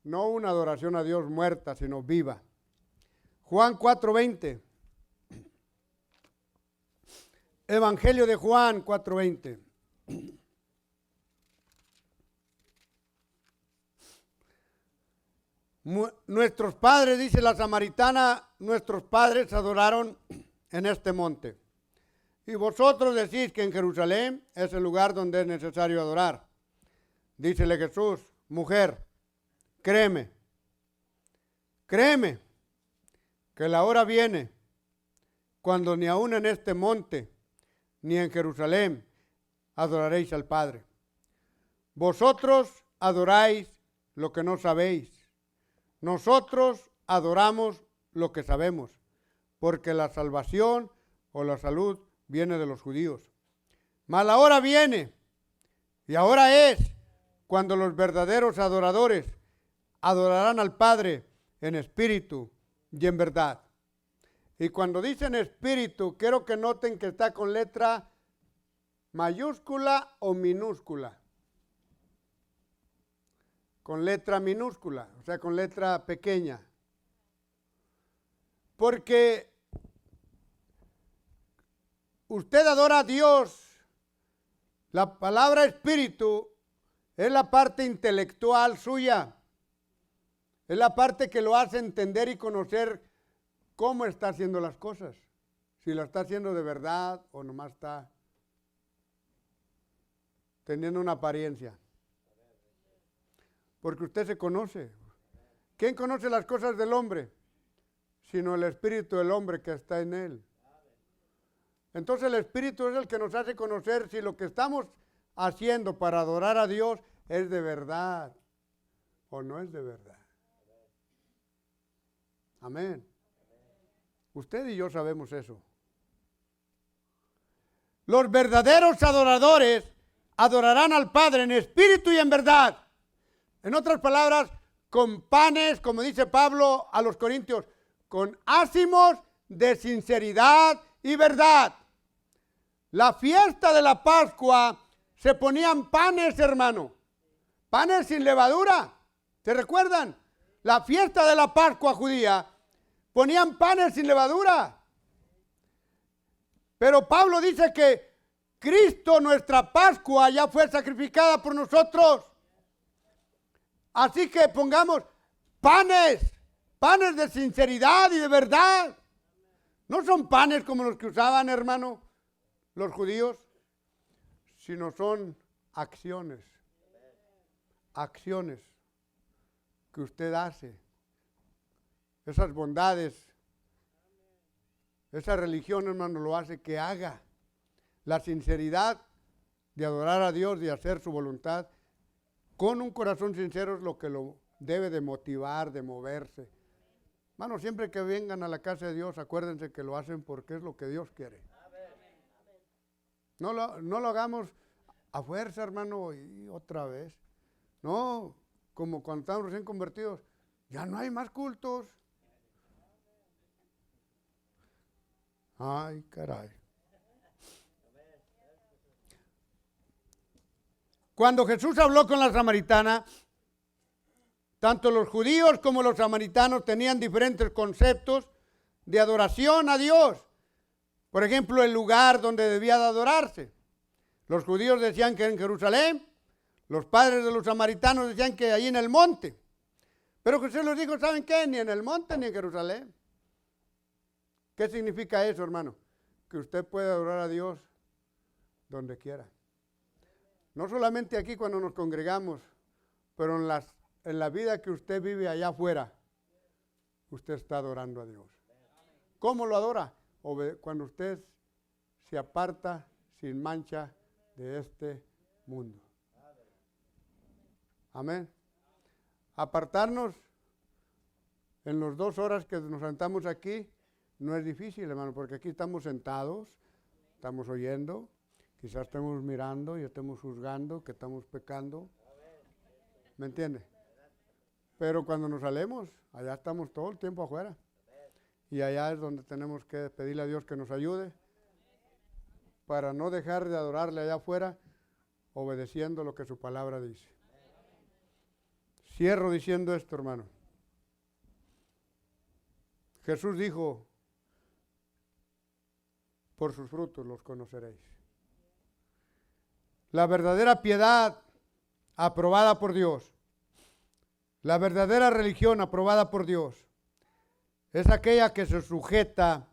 No una adoración a Dios muerta, sino viva. Juan 4:20. Evangelio de Juan 4:20. Nuestros padres, dice la samaritana, nuestros padres adoraron en este monte. Y vosotros decís que en Jerusalén es el lugar donde es necesario adorar. Dícele Jesús, mujer, créeme, que la hora viene cuando ni aun en este monte ni en Jerusalén adoraréis al Padre. Vosotros adoráis lo que no sabéis. Nosotros adoramos lo que sabemos, porque la salvación o la salud viene de los judíos. Mas la hora viene, y ahora es, cuando los verdaderos adoradores adorarán al Padre en espíritu y en verdad. Y cuando dicen espíritu, quiero que noten que está con letra mayúscula o minúscula. Con letra minúscula, o sea, con letra pequeña. Porque usted adora a Dios. La palabra espíritu es la parte intelectual suya. Es la parte que lo hace entender y conocer cómo está haciendo las cosas. Si lo está haciendo de verdad o nomás está teniendo una apariencia. Porque usted se conoce. ¿Quién conoce las cosas del hombre? Sino el espíritu del hombre que está en él. Entonces el espíritu es el que nos hace conocer si lo que estamos haciendo para adorar a Dios es de verdad o no es de verdad. Amén. Usted y yo sabemos eso. Los verdaderos adoradores adorarán al Padre en espíritu y en verdad. En otras palabras, con panes, como dice Pablo a los Corintios, con ázimos de sinceridad y verdad. La fiesta de la Pascua se ponían panes, hermano. Panes sin levadura. ¿Se recuerdan? La fiesta de la Pascua judía ponían panes sin levadura. Pero Pablo dice que Cristo, nuestra Pascua, ya fue sacrificada por nosotros. Así que pongamos panes de sinceridad y de verdad. No son panes como los que usaban, hermano, los judíos, sino son acciones que usted hace. Esas bondades, esa religión, hermano, lo hace que haga. La sinceridad de adorar a Dios, de hacer su voluntad, con un corazón sincero es lo que lo debe de motivar, de moverse. Hermano, siempre que vengan a la casa de Dios, acuérdense que lo hacen porque es lo que Dios quiere. No lo hagamos a fuerza, hermano, y otra vez. No, como cuando estamos recién convertidos, ya no hay más cultos. Ay, caray. Cuando Jesús habló con la samaritana, tanto los judíos como los samaritanos tenían diferentes conceptos de adoración a Dios. Por ejemplo, el lugar donde debía de adorarse. Los judíos decían que en Jerusalén, los padres de los samaritanos decían que allí en el monte. Pero Jesús les dijo, ¿saben qué? Ni en el monte ni en Jerusalén. ¿Qué significa eso, hermano? Que usted puede adorar a Dios donde quiera. No solamente aquí cuando nos congregamos, pero en la vida que usted vive allá afuera, usted está adorando a Dios. ¿Cómo lo adora? Cuando usted se aparta sin mancha de este mundo. Amén. Apartarnos en las 2 horas que nos sentamos aquí no es difícil, hermano, porque aquí estamos sentados, estamos oyendo, quizás estemos mirando y estemos juzgando, que estamos pecando. ¿Me entiende? Pero cuando nos salemos, allá estamos todo el tiempo afuera. Y allá es donde tenemos que pedirle a Dios que nos ayude para no dejar de adorarle allá afuera, obedeciendo lo que su palabra dice. Cierro diciendo esto, hermano. Jesús dijo, por sus frutos los conoceréis. La verdadera piedad aprobada por Dios, la verdadera religión aprobada por Dios, es aquella que se sujeta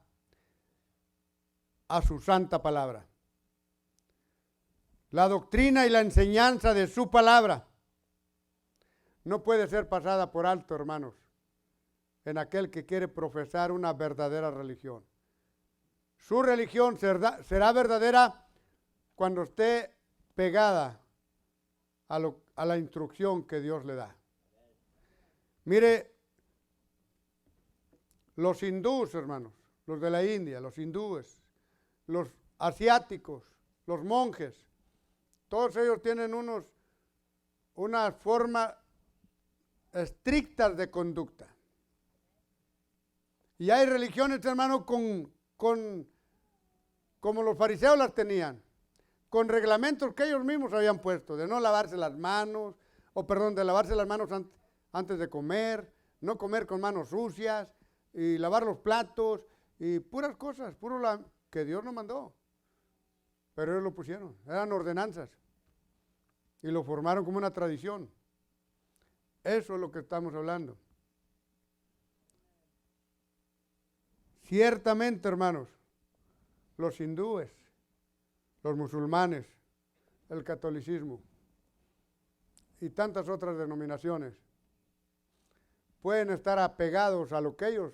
a su santa palabra. La doctrina y la enseñanza de su palabra no puede ser pasada por alto, hermanos, en aquel que quiere profesar una verdadera religión. Su religión será verdadera cuando esté pegada a la instrucción que Dios le da. Mire, los hindúes, hermanos, los de la India, los hindúes, los asiáticos, los monjes, todos ellos tienen unas formas estrictas de conducta. Y hay religiones, hermano, como los fariseos las tenían, con reglamentos que ellos mismos habían puesto, de no lavarse las manos, de lavarse las manos antes de comer, no comer con manos sucias, y lavar los platos, y puras cosas, que Dios no mandó. Pero ellos lo pusieron, eran ordenanzas, y lo formaron como una tradición. Eso es lo que estamos hablando. Ciertamente, hermanos, los hindúes, los musulmanes, el catolicismo y tantas otras denominaciones pueden estar apegados a lo que ellos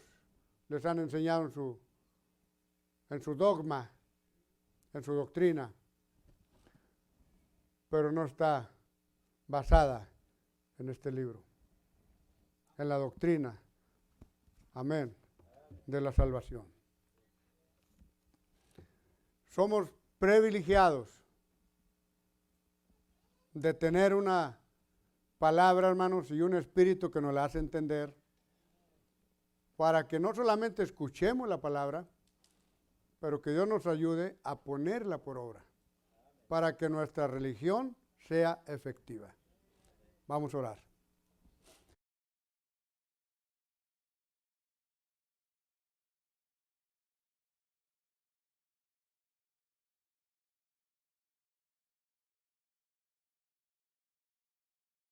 les han enseñado en su dogma, en su doctrina, pero no está basada en este libro, en la doctrina, amén, de la salvación. Somos privilegiados de tener una palabra, hermanos, y un espíritu que nos la hace entender, para que no solamente escuchemos la palabra, pero que Dios nos ayude a ponerla por obra, para que nuestra religión sea efectiva. Vamos a orar.